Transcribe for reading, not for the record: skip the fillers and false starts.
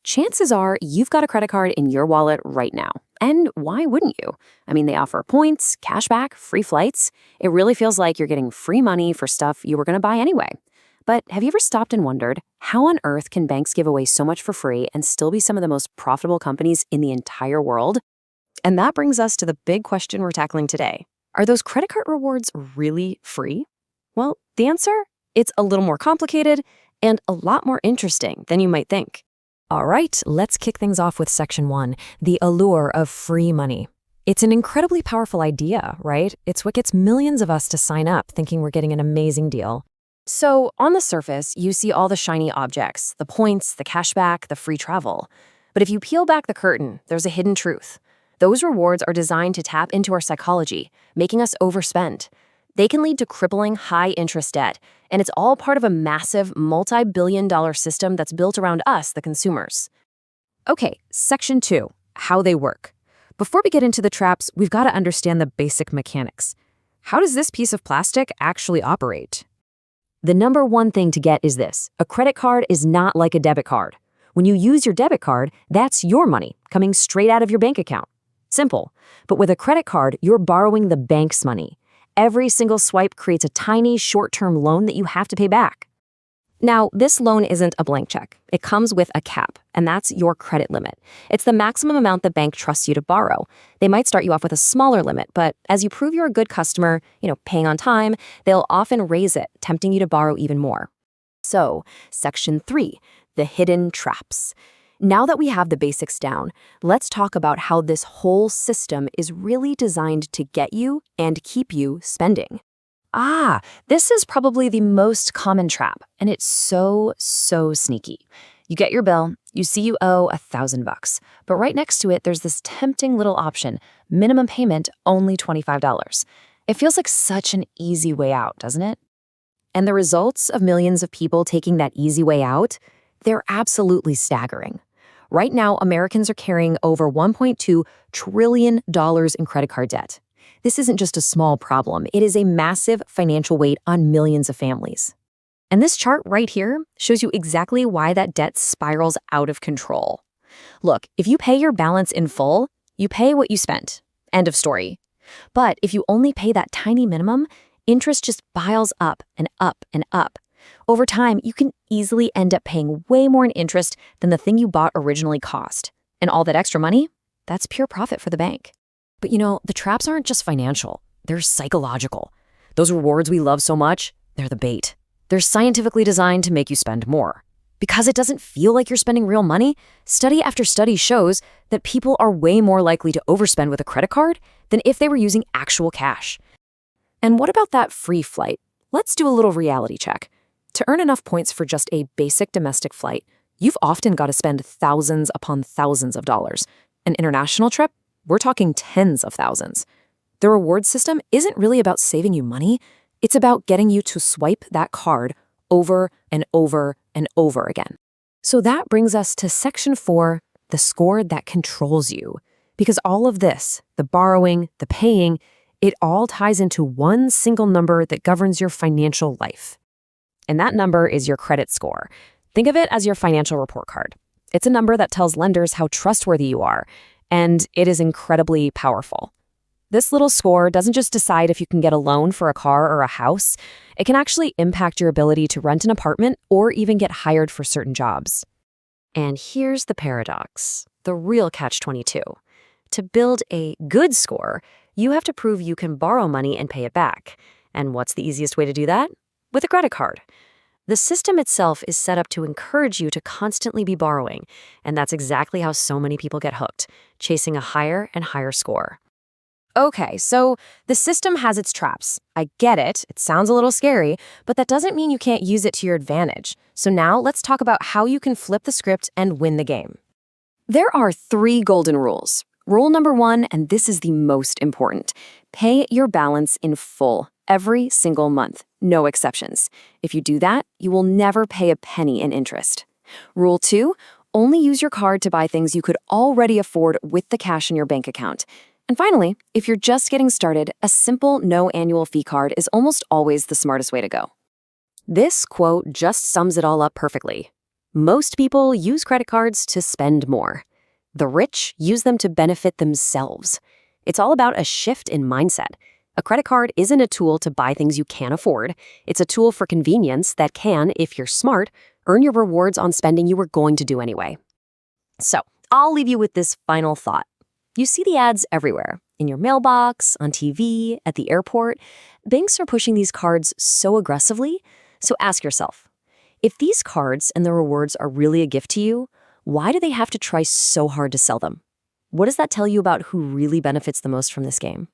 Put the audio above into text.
chances are you've got a credit card in your wallet right now. And why wouldn't you? I mean, they offer points, cashback, free flights. It really feels like you're getting free money for stuff you were going to buy anyway. But have you ever stopped and wondered, how on earth can banks give away so much for free and still be some of the most profitable companies in the entire world? And that brings us to the big question we're tackling today. Are those credit card rewards really free? Well, the answer? It's a little more complicated and a lot more interesting than you might think. All right, let's kick things off with Section 1, the allure of free money. It's an incredibly powerful idea, right? It's what gets millions of us to sign up thinking we're getting an amazing deal. So, on the surface, you see all the shiny objects, the points, the cashback, the free travel. But if you peel back the curtain, there's a hidden truth. Those rewards are designed to tap into our psychology, making us overspend. They can lead to crippling high-interest debt, and it's all part of a massive, multi-billion-dollar system that's built around us, the consumers. Okay, Section 2, how they work. Before we get into the traps, we've got to understand the basic mechanics. How does this piece of plastic actually operate? The number one thing to get is this: a credit card is not like a debit card. When you use your debit card, that's your money coming straight out of your bank account. Simple. But with a credit card, you're borrowing the bank's money. Every single swipe creates a tiny short-term loan that you have to pay back. Now, this loan isn't a blank check. It comes with a cap, and that's your credit limit. It's the maximum amount the bank trusts you to borrow. They might start you off with a smaller limit, but as you prove you're a good customer, paying on time, they'll often raise it, tempting you to borrow even more. So, Section 3, the hidden traps. Now that we have the basics down, let's talk about how this whole system is really designed to get you and keep you spending. This is probably the most common trap, and it's so sneaky. You get your bill, you see you owe $1,000, but right next to it, there's this tempting little option, minimum payment only $25. It feels like such an easy way out, doesn't it? And the results of millions of people taking that easy way out, they're absolutely staggering. Right now, Americans are carrying over $1.2 trillion in credit card debt. This isn't just a small problem. It is a massive financial weight on millions of families. And this chart right here shows you exactly why that debt spirals out of control. Look, if you pay your balance in full, you pay what you spent. End of story. But if you only pay that tiny minimum, interest just piles up and up and up. Over time, you can easily end up paying way more in interest than the thing you bought originally cost. And all that extra money, that's pure profit for the bank. But the traps aren't just financial, they're psychological. Those rewards we love so much, they're the bait. They're scientifically designed to make you spend more. Because it doesn't feel like you're spending real money, study after study shows that people are way more likely to overspend with a credit card than if they were using actual cash. And what about that free flight? Let's do a little reality check. To earn enough points for just a basic domestic flight, you've often got to spend thousands upon thousands of dollars. An international trip? We're talking tens of thousands. The reward system isn't really about saving you money. It's about getting you to swipe that card over and over and over again. So that brings us to Section 4, the score that controls you. Because all of this, the borrowing, the paying, it all ties into one single number that governs your financial life. And that number is your credit score. Think of it as your financial report card. It's a number that tells lenders how trustworthy you are, and it is incredibly powerful. This little score doesn't just decide if you can get a loan for a car or a house. It can actually impact your ability to rent an apartment or even get hired for certain jobs. And here's the paradox, the real catch-22. To build a good score, you have to prove you can borrow money and pay it back. And what's the easiest way to do that? With a credit card. The system itself is set up to encourage you to constantly be borrowing, and that's exactly how so many people get hooked, chasing a higher and higher score. Okay, so the system has its traps. I get it, it sounds a little scary, but that doesn't mean you can't use it to your advantage. So now let's talk about how you can flip the script and win the game. There are 3 golden rules. Rule number 1, and this is the most important, pay your balance in full. Every single month, no exceptions. If you do that, you will never pay a penny in interest. Rule 2, only use your card to buy things you could already afford with the cash in your bank account. And finally, if you're just getting started, a simple no annual fee card is almost always the smartest way to go. This quote just sums it all up perfectly. Most people use credit cards to spend more. The rich use them to benefit themselves. It's all about a shift in mindset. A credit card isn't a tool to buy things you can't afford. It's a tool for convenience that can, if you're smart, earn your rewards on spending you were going to do anyway. So, I'll leave you with this final thought. You see the ads everywhere, in your mailbox, on TV, at the airport. Banks are pushing these cards so aggressively. So ask yourself, if these cards and the rewards are really a gift to you, why do they have to try so hard to sell them? What does that tell you about who really benefits the most from this game?